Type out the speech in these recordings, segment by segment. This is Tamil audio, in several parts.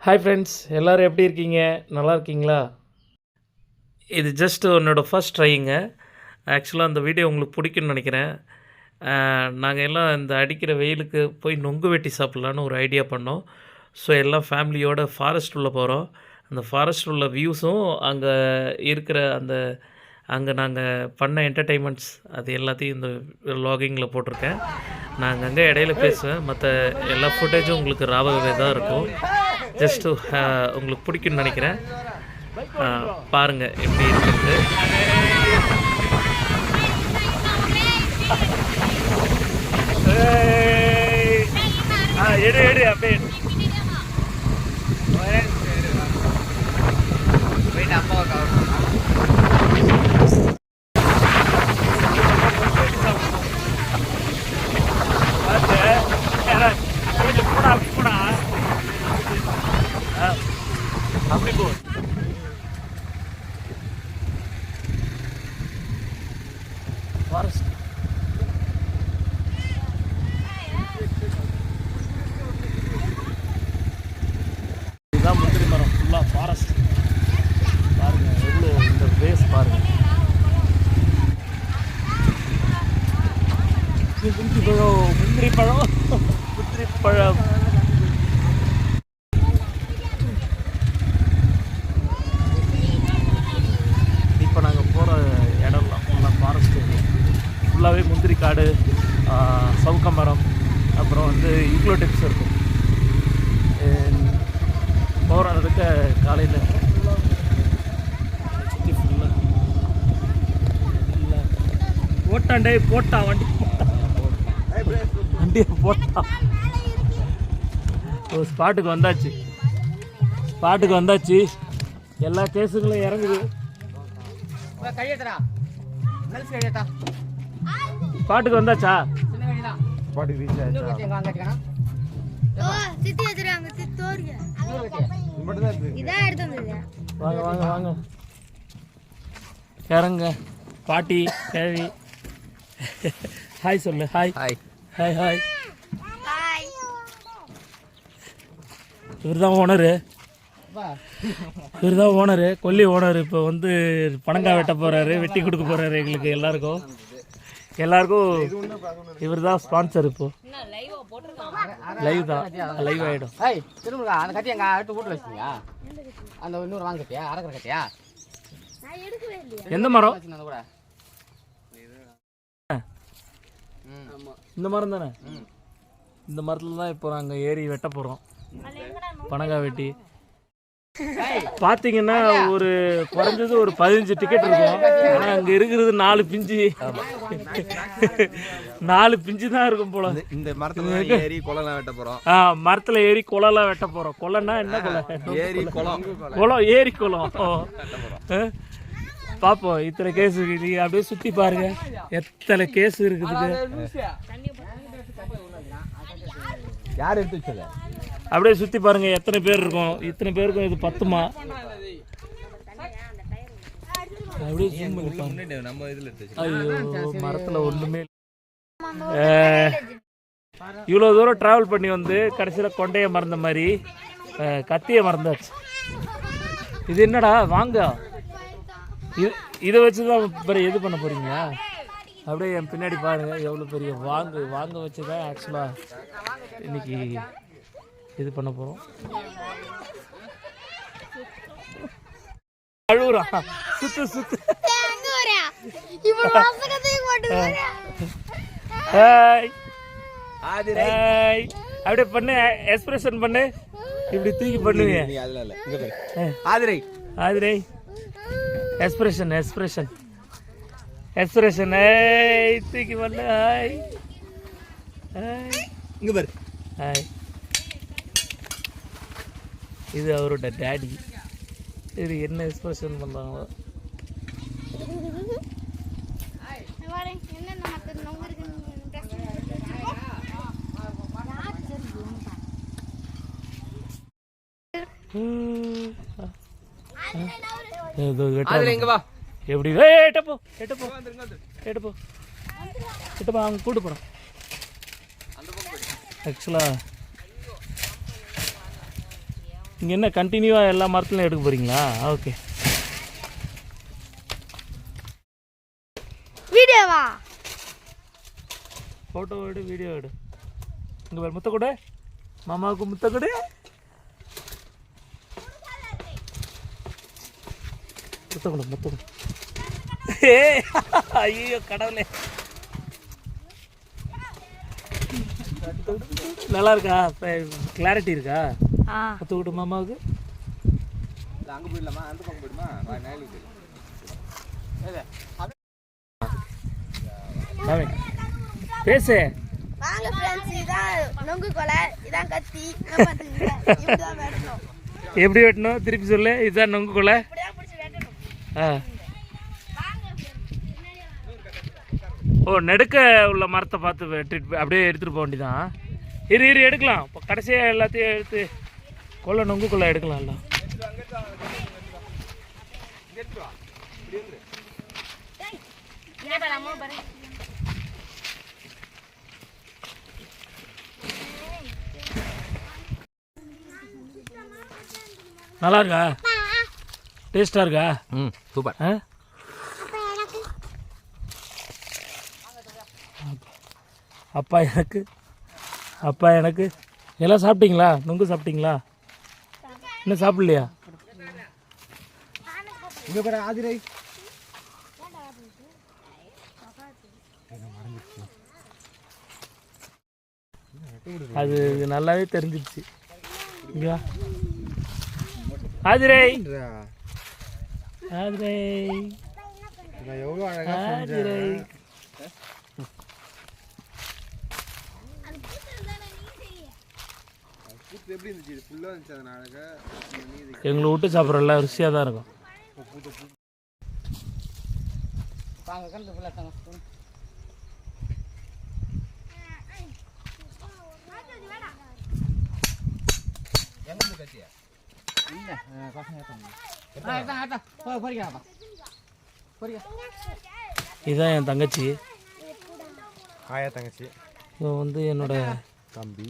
ஹாய் ஃப்ரெண்ட்ஸ், எல்லோரும் எப்படி இருக்கீங்க? நல்லா இருக்கீங்களா? இது ஜஸ்ட் என்னோடய ஃபர்ஸ்ட் ட்ரைங்க. ஆக்சுவலாக அந்த வீடியோ உங்களுக்கு பிடிக்கும்னு நினைக்கிறேன். நாங்கள் எல்லாம் இந்த அடிக்கிற வெயிலுக்கு போய் நொங்கு வெட்டி சாப்பிட்லான்னு ஒரு ஐடியா பண்ணோம். ஸோ எல்லாம் ஃபேமிலியோடு ஃபாரஸ்ட் உள்ள போகிறோம். அந்த ஃபாரஸ்ட் உள்ள வியூஸும் அங்கே இருக்கிற அங்கே நாங்கள் பண்ண என்டர்டெயின்மெண்ட்ஸ் அது எல்லாத்தையும் இந்த வ்ளாகிங்கில் போட்டிருக்கேன். நான் அங்கங்கே இடையில பேசுவேன். மற்ற எல்லா ஃபுட்டேஜும் உங்களுக்கு ராவாகவே தான் இருக்கும். ஜஸ்ட்டு உங்களுக்கு பிடிக்கும்னு நினைக்கிறேன். பாருங்கள் எப்படி இருக்குது. எடு அப்படியே அப்படி போ. ஃபாரஸ்ட் இதுதான் முந்திரி மரம். ஃபுல்லாக ஃபாரஸ்ட். பாருங்கள் எவ்வளோ இந்த பிளேஸ் பாருங்கள். முந்திரி பழம். இப்போ நாங்கள் போகிற இடம்லாம் ஃபுல்லாக ஃபாரஸ்ட். ஃபுல்லாகவே முந்திரி காடு, சவுக்க மரம், அப்புறம் யூக்லோடிப்ஸ் இருக்கும். போகிறதுக்கு காலையில் சுற்றி ஃபுல்லாக ஓட்டாண்டே போட்டான் வண்டியை போட்டான். ஒரு ஸ்பாட்டுக்கு வந்தாச்சு. எல்லா கேஸுங்களும் இறங்குது. ஸ்பாட்டுக்கு வந்தாச்சா? வாங்க இறங்க. பாட்டி கேள்வி ஹாய் சொல்லு. Hi hi hi hi. இவர் தான் ஓனரு, கொல்லி ஓனர். இப்போ பனங்காய் வெட்ட போகிறாரு, வெட்டி கொடுக்க போகிறாரு எங்களுக்கு எல்லாருக்கும். இவர் தான் ஸ்பான்சர். இப்போ லைவ் தான், லைவ் ஆகிடும். எந்த மரம்? இந்த மரம் தானே. இந்த மரத்தில் தான் இப்போ நாங்கள் ஏறி வெட்ட போகிறோம். பனங்காய் வெட்டி பார்த்தீங்கன்னா குறைஞ்சது ஒரு 15 டிக்கெட் இருக்கும். ஆனால் அங்கே இருக்கிறது 4 பிஞ்சு. 4 பிஞ்சு தான் இருக்கும் போல. இந்த மரத்தில் ஏறி குளம்லாம் வெட்ட போகிறோம். மரத்தில் ஏறி குளம்லாம் வெட்ட போகிறோம். குளம்னா என்ன குளம்? ஏரி குளம். பார்ப்போம். இத்தனை கேஸ் இருக்குது. அப்படியே சுற்றி பாருங்க எத்தனை கேஸ் இருக்குது. யார் எடுத்து வச்சது? அப்படியே சுற்றி பாருங்க எத்தனை பேர் இருக்கும். இத்தனை பேருக்கும் இது பத்துமா? அப்படியே ஐயோ, மரத்தில் ஒன்றுமே. இவ்வளோ தூரம் ட்ராவல் பண்ணி கடைசியில் கொண்டையை மறந்த மாதிரி கத்தியை மறந்தாச்சு. இது என்னடா? வாங்க. இதை வச்சு தான் எது பண்ண போகிறீங்க? அப்படியே என் பின்னாடி பாருங்கள் எவ்வளோ பெரிய வாங்க வச்சு தான் ஆக்சுவலாக இன்னைக்கு இது பண்ண போகிறோம். அழுவுறா. சுத்து அப்படியே பண்ணு, எக்ஸ்பிரஷன் பண்ணு. இப்படி தூக்கி பண்ணுவீங்க. ஆதிரை எக்ஸ்பிரஷன் தூக்கி பண்ணு. ஹாய் இங்க பாரு. ஹாய். இது அவரோட டேடி. இது என்ன எக்ஸ்பிரஷன் பண்ணுறாங்களோ. எப்படி அவங்க கூட்டு போகிறோம். ஆக்சுவலாக இங்கே என்ன கண்டினியூவாக எல்லா மரத்துலையும் எடுக்க போகிறீங்களா? ஓகே. வீடியோவா? ஃபோட்டோ எடு, வீடியோ எடு. இங்கே வேறு முத்த கொடு, மாமாவுக்கு முத்த கொடு. முத்த கொடு, முத்த கொடு. ஏ ஐயோ கடவுளே, நல்லா இருக்கா? கிளாரிட்டி இருக்கா? முத்த கொடு மாமாவுக்கு. அங்கே போயிடலாமா? அந்த பக்கம் போயிடுமா? பேசு. வாங்க ஃப்ரெண்ட்ஸ், இதான் நொங்கு கொலை, இதான் கத்தி. இப்படிதான் வெட்டணும். எப்படி வெட்டணும்? திருப்பி சொல்லு. இதுதான் நொங்கு கொலை. இப்படிதான் பிடிச்சி வெட்டணும். ஆ. ஓ, நெடுக்க உள்ள மரத்தை பார்த்து வெட்டிட்டு அப்படியே எடுத்துகிட்டு போக வேண்டியதான். இரு எடுக்கலாம். இப்போ கடைசியாக எல்லாத்தையும் எடுத்து கொள்ளை நொங்கு கொள்ளை எடுக்கலாம். எல்லாம் நல்லா இருக்கா? டேஸ்டாக இருக்கா? சூப்பர். அப்பா எனக்கு எல்லாம் சாப்பிட்டீங்களா? நொங்கு சாப்பிட்டீங்களா? இன்னும் சாப்பிட்லையா? இங்கே பாரு ஆதிரை. அது நல்லாவே தெரிஞ்சிடுச்சு. இங்கே ஆதிரை, ஆதிரை, எவ்வளோ அழகாக ஆதிரை. எப்படி இருந்துச்சு? இது ஃபுல்லாக இருந்துச்சு. அது அழகாக எங்களை விட்டு சாப்பிட்றல ருசியாக தான் இருக்கும். இதுதான் என் தங்கச்சி. ஆயா தங்கச்சி. இவன் வந்து என்னோட தம்பி.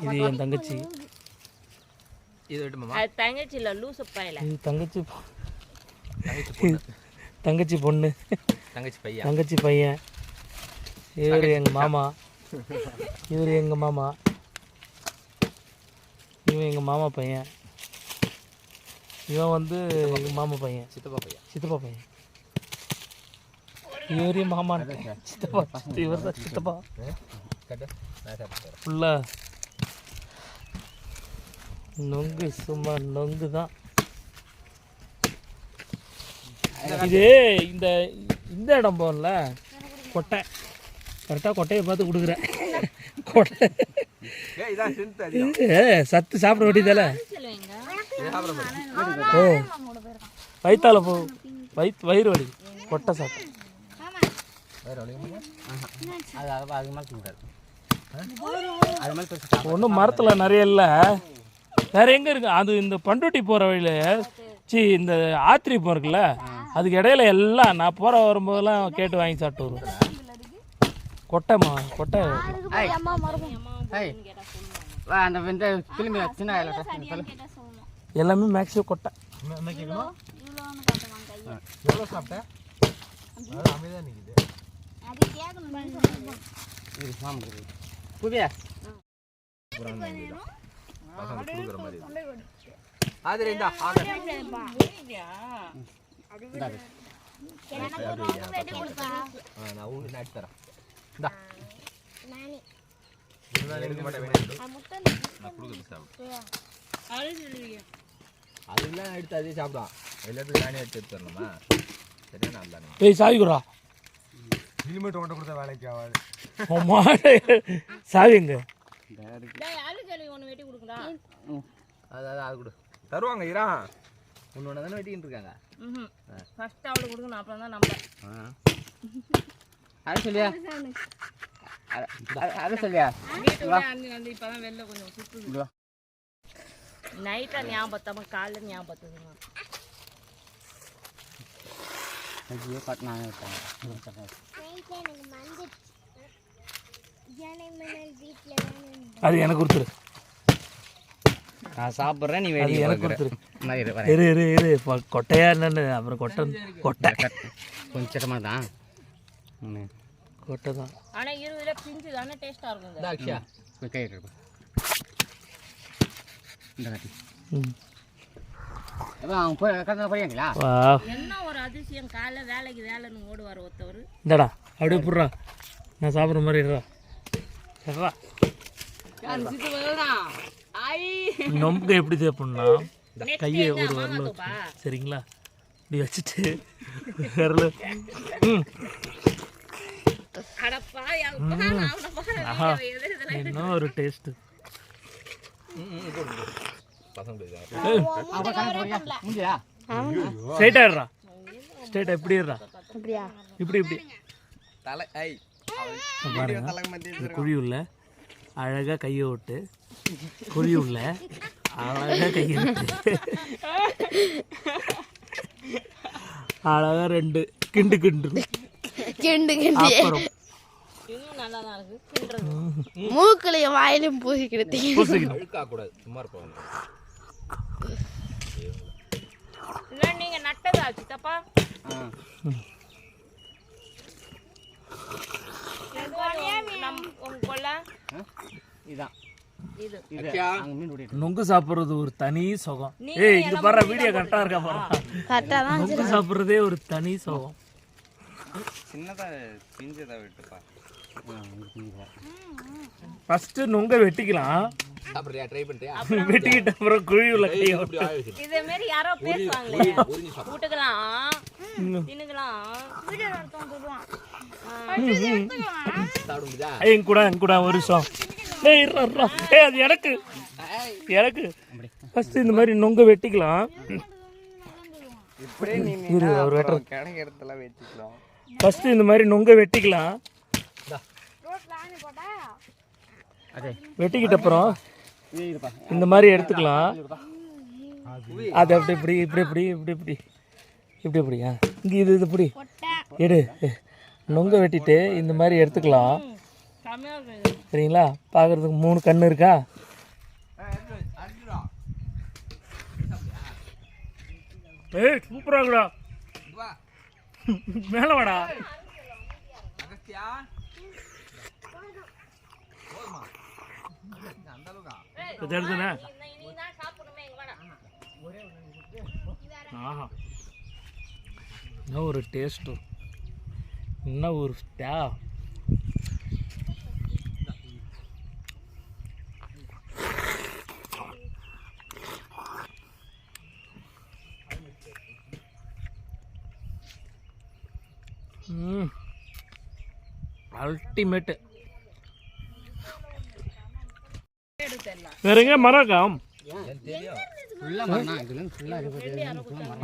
இது என் தங்கச்சி. இது விட்டுமா? தங்கச்சி இல்லை, லூசு பையல. இது தங்கச்சி பொண்ணு, தங்கச்சி பையன். இவர் எங்கள் மாமா, இவர் எங்கள் மாமா, இவன் எங்கள் மாமா பையன், இவன் வந்து எங்கள் மாமா பையன், சித்தப்பா பையன். இவரே மாமா, சித்தப்பா, இவர் தான் சித்தப்பா. ஃபுல்லாக நொங்கு, சும்மா நொங்கு தான் இது. இந்த இடம் போகல, கொட்டை. கரெக்டாக கொட்டையை பார்த்து கொடுக்குறேன். கொட்டை சத்து சாப்பிட வேண்டியதால. ஓ, வயிற்றால போ, வயிறு வலி. கொட்டை சாப்பிட்டு ஒன்றும் மரத்தில் நிறைய இல்லை. வேற எங்கே இருக்கு? அது இந்த பண்ருட்டி போகிற வழியில், இந்த ஆத்திரி போகிறக்குல்ல, அதுக்கு இடையில எல்லாம் நான் போகிற வரும்போதெல்லாம் கேட்டு வாங்கி சாப்பிட்டு வருவேன். கொட்டைமா, கொட்டை. எல்லாமே மேக்ஸிமம் கொட்டை. எவ்வளோ சாப்பிட்டேன்? அதெல்லாம் எடுத்து அதே சாப்பிடுவான். எல்லாத்தையும் நானே எடுத்து தரணுமா? சரியா? நான் ஏய் சாவிக்குறா, ஹெல்மெட் கொண்டு கொடுத்தா வேலைக்கு ஆகாது. சாவிங்க அது கொடு தருவாங்க. இரா ஒன்று தானே வெட்டிக்கிட்டு இருக்காங்க. ஃபர்ஸ்ட் அவளுக்கு கொடுக்கணும், அப்புறம் தான் நம்ம. அது சொல்லியா? அது சொல்லியா? இப்போதான் வெளில கொஞ்சம் சுற்றுது. நைட்டாக ஞாபகத்தாம காலையில் ஞாபகத்துங்க. அது எனக்கு கொடுத்துரு. நான் சாப்பிட்றேன், நீ அது வேடிக்கை எனக்கு பார்க்குற. கொடுத்துரு. நான் வரேன். இரு இரு இரு இப்போ கொட்டையா என்னன்னு அப்புறம் கொட்டை கொஞ்சமாக தான் கொட்டை தான். ஆனால் 20 பிஞ்சு தானே டேஸ்ட்டாக இருக்கும். அக்ஷயா கை எடுப்பா. இந்த காட்டி ம். அவங்க போய் கதை போறீங்களா? வா என்ன ஒரு அதிசயம், காலைல வேலைன்னு ஓடுவார் ஒருத்தவர். இந்தடா அப்படியே புடுறா, நான் சாப்பிட்ற மாதிரி இருடா. சரிடா. நொம்பு எப்படி தேவைப்படனா கையை ஒரு வரல வச்சு சரிங்களா, இப்படி வச்சுட்டு விரல என்ன ஒரு டேஸ்ட்டு. முடியா? ஸ்ட்ரைட்டாக இருடா, ஸ்ட்ரைட்டாக இப்படி இருடா, அப்படியா? இப்படி இப்படி தலை ஐ பாருங்க. தலை மத்திய இந்த குழி உள்ள அழகாக கையை விட்டு, குழி உள்ள அழகாக கையை விட்டு அழகாக 2 கிண்டு கிண்டு கிண்டு அப்புறம் இன்னும் நல்லா தான் இருக்கு. மூக்குலையும் வாயிலும் பூசிக்கிட்டு பூசிக்கணும். அழுக்கா கூடாது, சும்மா இருப்பாங்க. இல்லை நீங்கள் நட்டதா சித்தப்பா? உங்க கொள்ள இதான் இது அக்ஷயா அங்கே மீன் ஓடிட்டு நொங்கு சாப்பிட்றது ஒரு தனி சுகம். ஏய் இங்க பாரு, வீடியோ கரெக்டாக இருக்கா பாரு. கரெக்டாக தான் நொங்கு சாப்பிட்றதே ஒரு தனி சுகம். சின்னதா பிஞ்சதா விட்டுப்பா. ஃபர்ஸ்ட் நொங்க வெட்டிக்கலாம், சாப்பிடுறியா? ட்ரை பண்ணிட்டியா? வெட்டிக்கிட்ட அப்புறம் குழி உள்ள கையை இப்படி ஆய வச்சிரு. இதே மாதிரி யாரோ பேசுவாங்களே, உறிஞ்சி சாப்பிடு. வீட்டுக்கலாம் தின்னுக்கலாம். சாப்பிட முடியா? எங்க கூட ஒரு விஷயம். ஏய் இருடா, இருடா. ஏய் அது எனக்கு ஃபர்ஸ்ட் இந்த மாதிரி நொங்க வெட்டிக்கலாம். இப்படியே நீ இரு ஒரு வெட்டுற. கிணக்கு இடத்துல வச்சுக்கலாம். ஃபர்ஸ்ட் இந்த மாதிரி நொங்க வெட்டிக்கலாம். வெட்டிக்கிட்ட அப்புறம் இந்த மாதிரி எடுத்துக்கலாம். அது அப்படி இப்படி இப்படி இப்படி இப்படி இப்படி இப்படி இப்படியா இங்கே இது இப்படி எடு. நொங்க வெட்டிட்டு இந்த மாதிரி எடுத்துக்கலாம். சரிங்களா? பார்க்குறதுக்கு 3 கண்ணு இருக்கா? ஏய் சூப்பராக இருக்குடா, மேலே வாடா. அகஸ்தியா எடுத்துனே ஆஹா, என்ன ஒரு டேஸ்ட்டு, என்ன ஒரு டா. அல்டிமேட்டு. வேற எங்க மரம் இருக்கா?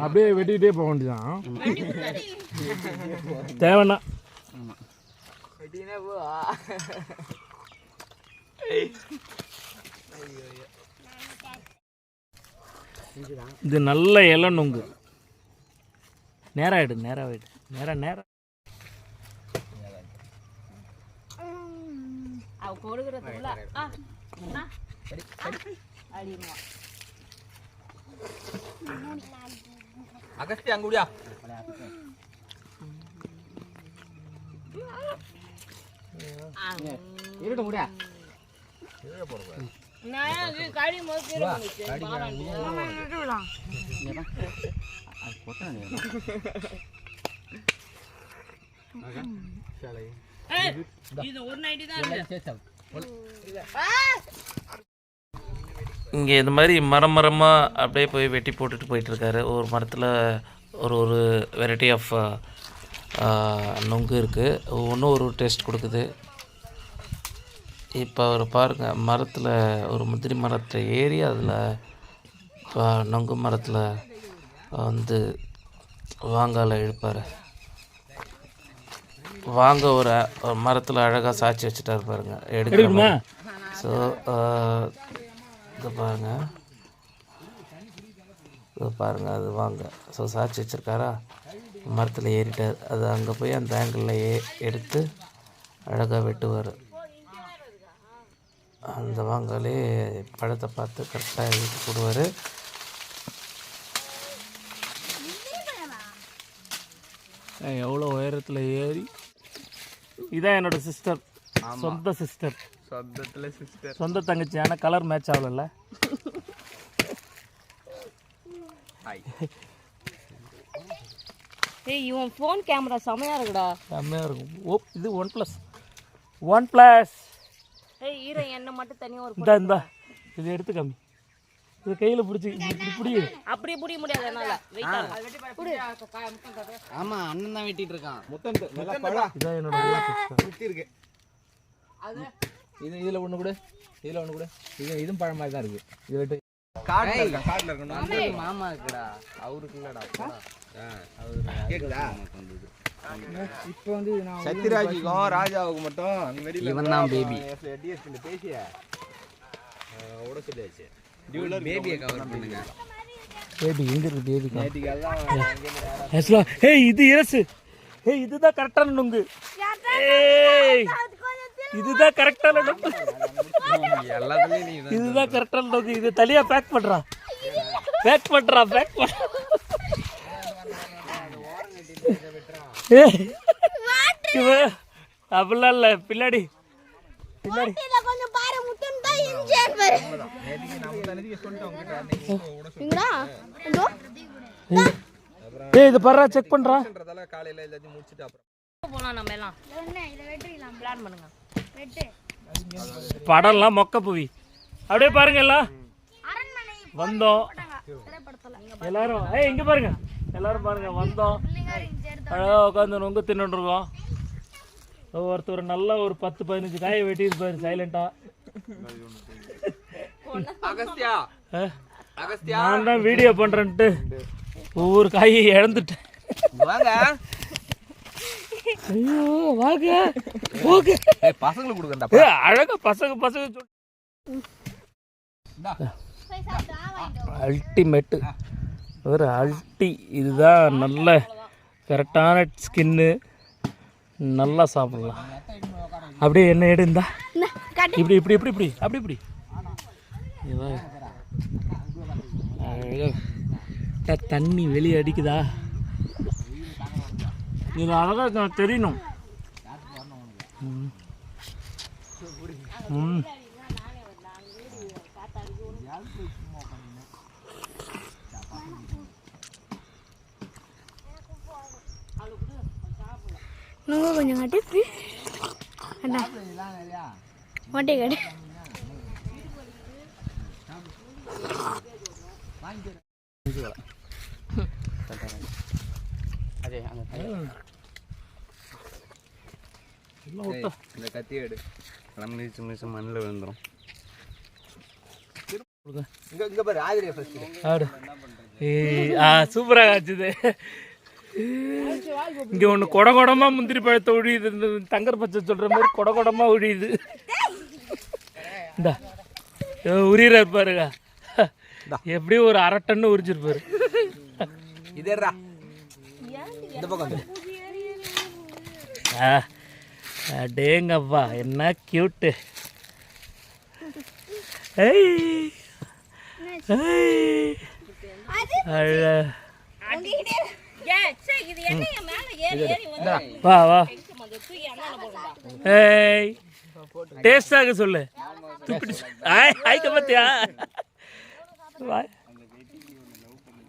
அப்படியே வெட்டிக்கிட்டே போக வேண்டியதான் தேவைன்னா. இது நல்ல இலை நொங்கு. நேராயிடு நேரம் அவ கொடுக்குறதுக்குள்ள அடிமா அகஸ்தியா அங்க முடியா? இருட்ட முடியா? நான் அது காடி மோதிர வந்துச்சு அது கொட்டணும். இது ஒரு நைட்டி தான் இருக்கு. இங்கே இந்த மாதிரி மரமாக அப்படியே போய் வெட்டி போட்டுட்டு போயிட்டுருக்காரு. ஒரு மரத்தில் ஒரு வெரைட்டி ஆஃப் நொங்கு இருக்குது, ஒவ்வொன்றும் ஒரு டேஸ்ட் கொடுக்குது. இப்போ அவர் பாருங்கள், மரத்தில் ஒரு முந்திரி மரத்தை ஏறி அதில் நொங்கு மரத்தில் வந்து வாங்கால இழுப்பார். வாங்க ஒரு மரத்தில் அழகாக சாய்ச்சி வச்சுட்டாரு பாருங்க, எடுக்கணுமா? ஸோ இதை பாருங்கள் அது வாங்க. ஸோ சாய்ச்சி வச்சுருக்காரா, மரத்தில் ஏறிட்டார். அது அங்கே போய் அந்த ஆங்கிளில் எடுத்து அழகாக வெட்டுவார். அந்த வாங்காலே பழத்தை பார்த்து கரெக்டாக எடுத்து போடுவார். எவ்வளோ உயரத்தில் ஏறி இதான் என்னோடய சிஸ்டர், சொந்த சிஸ்டர், சொந்தத்தில் சிஸ்டர், சொந்த தங்கச்சி. ஆனால் கலர் மேட்ச் ஆகல. ஏய் இவன் ஃபோன் கேமரா செமையா இருக்குடா. செம்மையாக இருக்கும். இது OnePlus. ஏய் ஈர எண்ணெய் மட்டும் தனியாக ஒரு இந்தா இது எடுத்து காமி. இது கையில் பிடிச்சி இப்படி பிடி. அப்படி பிடிக்க முடியாது என்னால. வெயிட்டா ஆமா அண்ணன் தான் வெட்டிட்டு இருக்கான். இதான் என்னோட சுற்றி இருக்கு. இதில் ஒன்று கூட, இதுவும் பழம் மாதிரி தான் இருக்கு. இது வெட்டு காட்டில் இருக்கணும். மாமா இருக்குடா, அவருக்கு இல்லடா. கேக்குதா? இப்போ வந்து சத்யராஜுக்கும் ராஜாவுக்கு மட்டும் அந்த மாதிரி இவன் தான் பேபி. பேசிய உட சொல்லியாச்சு. பேபியை கவர் பண்ணுங்க. பேபி எங்கே இருக்குது? பேபி நேற்றுக்கெல்லாம் ஏய் இது இரசு. ஏய் இதுதான் கரெக்டான நுங்கு. ஏய் இதுதான் கரெக்டான நுங்கு. எல்லாத்துலேயும் நீ இதுதான் கரெக்டான நுங்கு. இது தனியாக பேக் பண்ணுறா. அப்படிலாம் இல்லை. பின்னாடி கொஞ்சம் பாரு முட்டன் தான் இன்ஜின் பாரு. இங்கடா இதோ ஏய் இது பர்றா செக் பண்றா. காலையில் எல்லாத்தையும் முடிச்சுட்டு அப்புறம் போலாம் நம்ம எல்லாம். இத வெட்டிடலாம். பிளான் பண்ணுங்க. வெட்டு. படம்லாம் மொக்க புவி. அப்படியே பாருங்க எல்லாம் அரண்மனை வந்தோம் திரைப்படத்துல எல்லாரும். ஏய் இங்க பாருங்க எல்லாரும் பாருங்க வந்தோம். பிள்ளைங்க இன்ஜி எடுத்து அழகா உட்காந்து நொங்கு தின்னுட்டு இருக்கோம். ஒருத்தர் நல்லா ஒரு 10-15 காயை வெட்டி இருப்பாரு சைலண்டா. அகஸ்தியா நான் தான் வீடியோ பண்றேன்ட்டு ஒவ்வொரு காயை இழந்துட்டேன். வாங்க. ஐயோ வாங்க போங்க. பசங்களுக்கு கொடுக்கண்டா. அழகா பசங்க அல்டிமேட்டு ஒரு அல்டி. இதுதான் நல்ல கரெக்டான ஸ்கின்னு. நல்லா சாப்பிடலாம். அப்படியே என்ன எடுந்தா இப்படி இப்படி இப்படி இப்படி அப்படி இப்படி அழகா தண்ணி வெளியே அடிக்குதா. இது அழகா தெரியணும். கொஞ்சம் காட்டு அண்ணா மாட்டே காட்டு. இந்த கத்தி எடு. மண்ணில் விழுந்துடும். இங்கே பாரு ஆதிரியா ஃபர்ஸ்ட் ஆடு. சூப்பராக ஆச்சுது. இங்கே ஒன்று கொடமாக முந்திரி பழத்தை ஒழியுது. இந்த தங்கர் பச்சை சொல்கிற மாதிரி கொடமாக ஒழியுது. இந்த உரியிற இருப்பாருங்க. எப்படியும் ஒரு 1/2 டன் உரிச்சிருப்பாரு. இதேடா இந்த பக்கம். அடேங்கப்பா என்ன கியூட்டு. வா வா. ஏய் டேஸ்டாக சொல்லு. ஆய்க்க பார்த்தியா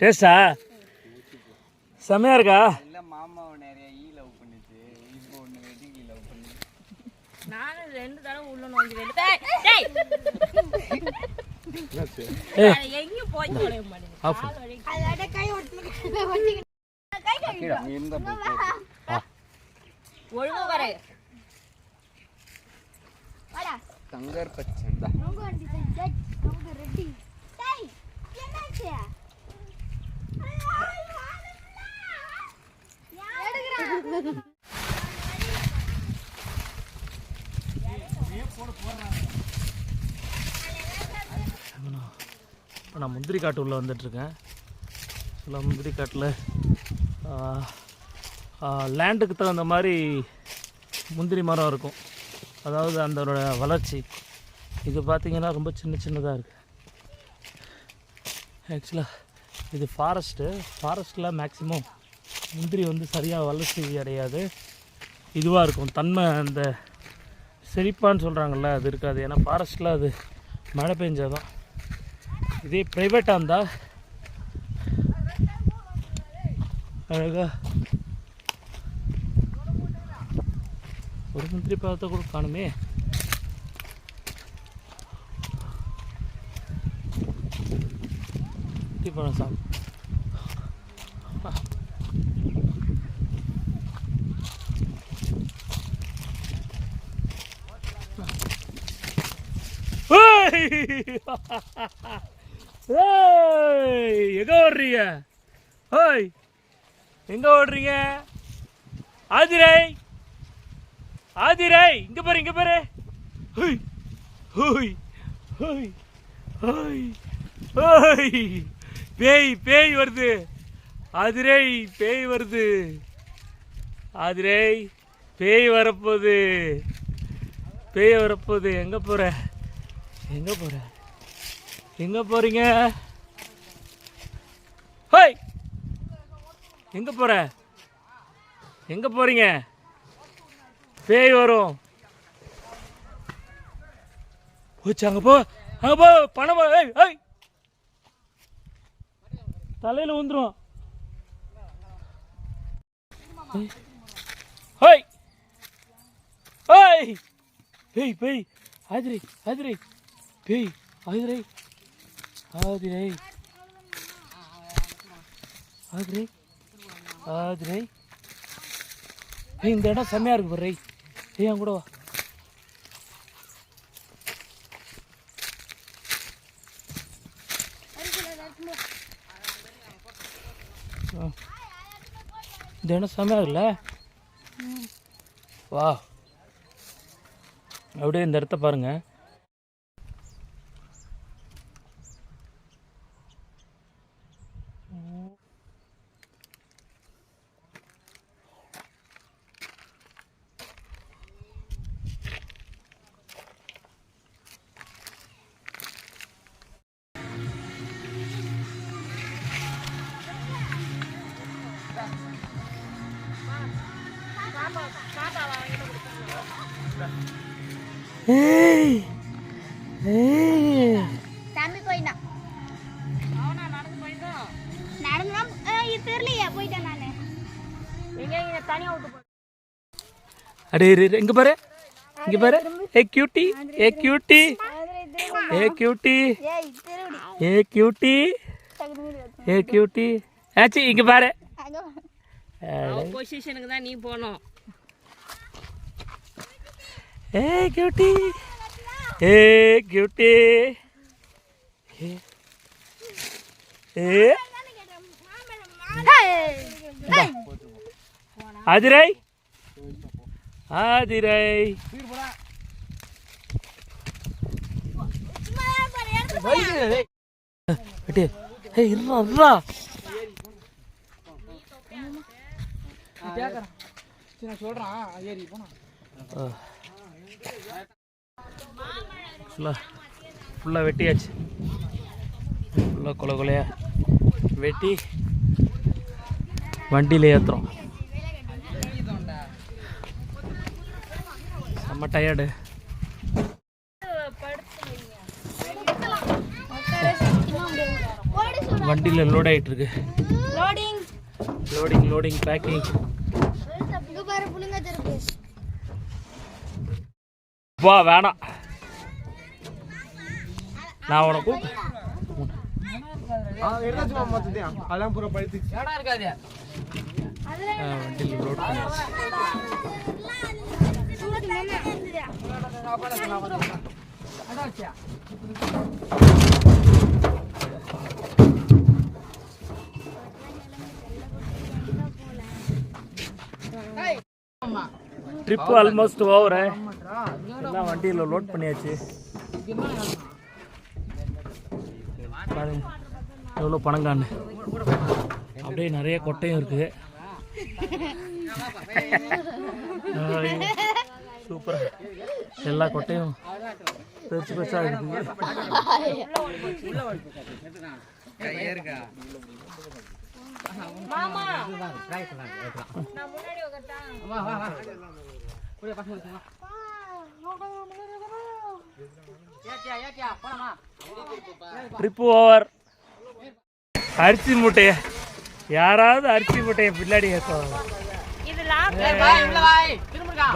டேஸ்டா செம்மையா இருக்கா? நானும் 2 தடவை உள்ள நோஞ்சி வெளுத்தேன். எங்கேயும் போய் தொலைய மாட்டேங்குது. கை ஒட்டி ஒழுங்கு வர தங்கர் பச்சை ரெட்டி. என்னாச்சு? இப்போ நான் முந்திரி காட்டு உள்ளே வந்துட்டுருக்கேன். சில முந்திரி காட்டில் லேண்டுக்கு தகுந்த மாதிரி முந்திரி மரம் இருக்கும். அதாவது அதோட வளர்ச்சி இது பார்த்தீங்கன்னா ரொம்ப சின்ன சின்னதாக இருக்குது. ஆக்சுவலாக இது ஃபாரஸ்ட்டில் மேக்ஸிமம் முந்திரி வந்து சரியாக வளர்ச்சி அடையாது. இதுவாக இருக்கும் தன்மை, அந்த செழிப்பான்னு சொல்கிறாங்கள்ல அது இருக்காது. ஏன்னா ஃபாரஸ்ட்டில் அது மழை பெஞ்சாதான். இதே ப்ரைவேட்டாக இருந்தால் அழகாக ஒரு முந்திரி பழத்தை கூட காணுமே. முந்திரி பழம் சாப்பிடும். எங்க ஓடுறீங்க? ஓய் எங்க ஓடுறீங்க? ஆதிரை ஆதிரை இங்க பாரு, இங்க பாரு. ஹோய் ஹோய் ஹோய் ஹோய் ஹோய் பேய் பேய் வருது. ஆதிரை பேய் வருது. ஆதிரை பேய் வரப்போகுது. பேய் வரப்போகுது. எங்க போற? எங்க போற? எங்க போறீங்க? ஹோய் எங்க போற? எங்க போறீங்க? பேய் வரும். போச்சு. அங்க போ, அங்க போ. பணம் தலையில வந்துடும். ஹோய் ஹோய் பேய் பேய். ஆதிரை ஆதிரை பேய். ஆதிரை ஆதிரை ஆதிரை ஆதிரை. இந்த இடம் செம்மையா இருக்கு பாரு. ஏன் கூட வா. இந்த இடம் செம்மையா இருக்குல்ல? வா அப்படியே இந்த இடத்த பாருங்க. ஏய் ஏய் தம்பி போயிட்டான். அவனா நடந்து போயிட்டான். நடந்துதான் இது தெரியலையா போயிட்டேன் நானு. எங்க தனியா விட்டு போ. அடே இங்க பாரு, இங்க பாரு. ஏ கியூட்டி, ஏ கியூட்டி, ஏ கியூட்டி, ஏய் திருடி ஏ கியூட்டி, ஏ கியூட்டி. ஆச்சி இங்க பாரு. அவன் பொசிஷனுக்கு தான் நீ போகணும். ஏ கியூட்டி, ஏ கியூட்டி, ஏ ஆதிரை ஆதிரை. இருறா ஃபுல்லாக வெட்டியாச்சு. ஃபுல்லாக கொலை கொலையா வெட்டி வண்டியில் ஏற்றுறோம். செம்ம டயர்டு. வண்டியில் லோட் ஆகிட்டுருக்கு. Loading loading loading packing. இங்க பாரு புளிங்க இருக்கு. வா வேணாம், நான் உனக்கு அதெல்லாம் பூரா பழுத்து இடம் இருக்காது. வண்டியில் லோட் பண்ணியாச்சு. Trip almost over. எல்லாம் வண்டியில் லோட் பண்ணியாச்சு. பாருங்க எவ்வளோ பணங்கான்னு. அப்படியே நிறைய கொட்டையும் இருக்குது. சூப்பராக எல்லா கொட்டையும் பெருசு பெருசாக இருக்குது. ஏறுக்கா ட்ரிப்பு ஓவர். அரிசி மூட்டையை யாராவது அரிசி மூட்டையை பின்னாடி ஏற்றுவாங்க.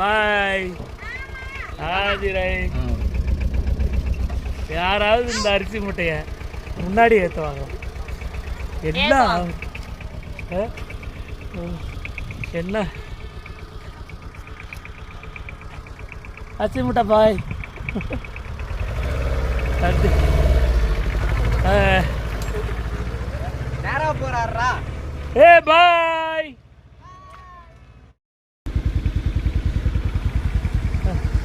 பாய் ஆதிரை. யாராவது இந்த அரிசி மூட்டையை முன்னாடி ஏற்றுவாங்க. என்ன என்ன அரிசி மூட்டை பாய். நேரா போறாரா ஏ பாய்.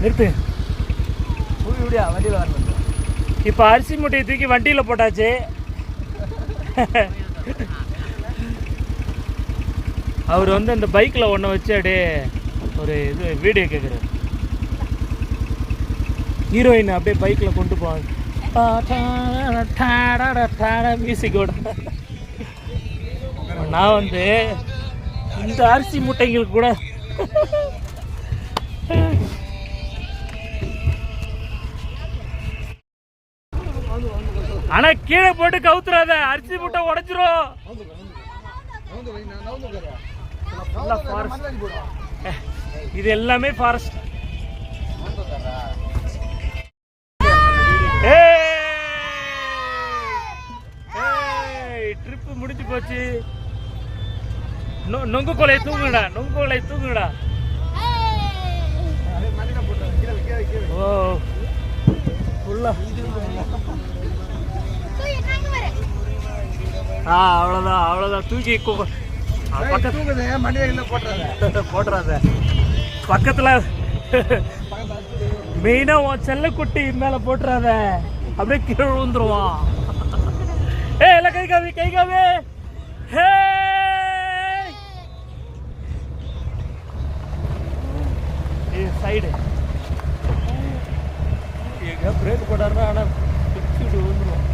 நிறுத்து. இப்படியா வண்டியில் வரணும். இப்போ அரிசி மூட்டையை தூக்கி வண்டியில் போட்டாச்சு. அவர் வந்து அந்த பைக்கில் ஒன்று வச்சு அப்படியே ஒரு இது வீடியோ கேட்குறாரு. ஹீரோயின் அப்படியே பைக்கில் கொண்டு போவாங்க மியூசிக்கோட. நான் வந்து இந்த அரிசி மூட்டைங்களுக்கு கூட ஆனா கீழே போட்டு கவுத்துறாத, அரிசி மூட்டை உடைச்சிரும். இது எல்லாமே ஃபாரஸ்ட். ட்ரிப்பு முடிஞ்சு போச்சு. நொங்கு கொலையை தூங்குடா, நொங்கு கொலையை தூங்குடா. ஓ ஃபுல்லா அவ்வளோதான் அவ்வளோதான். தூக்கி போட்டுறாத. பக்கத்தில் மெயினாக உன் செல்லக்குட்டி மேலே போட்டுறாத, அப்படியே கீழே விழுந்துருவான். எல்லாம் கை காவி கை காவி. சைடு எங்கே பிரேக் போட்டாருன்னா ஆனால் பிடிச்சிட்டு விழுந்துருவோம்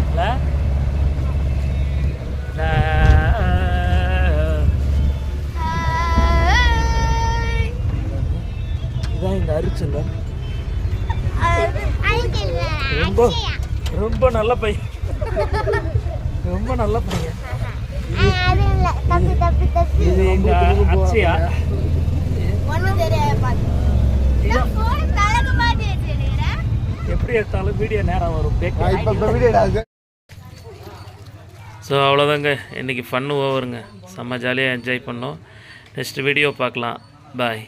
இல்லை. இதான் இந்த அரிச்சல். ரொம்ப ரொம்ப நல்ல பையன், ரொம்ப நல்ல பையன். இது எங்க அச்சியா எப்படி எடுத்தாலும் வீடியோ நேரம் வரும். ஸோ அவ்வளோதாங்க, இன்றைக்கி ஃபன்னு ஓவருங்க. செம்ம ஜாலியாக என்ஜாய் பண்ணோம். நெக்ஸ்ட் வீடியோ பார்க்கலாம். பாய்.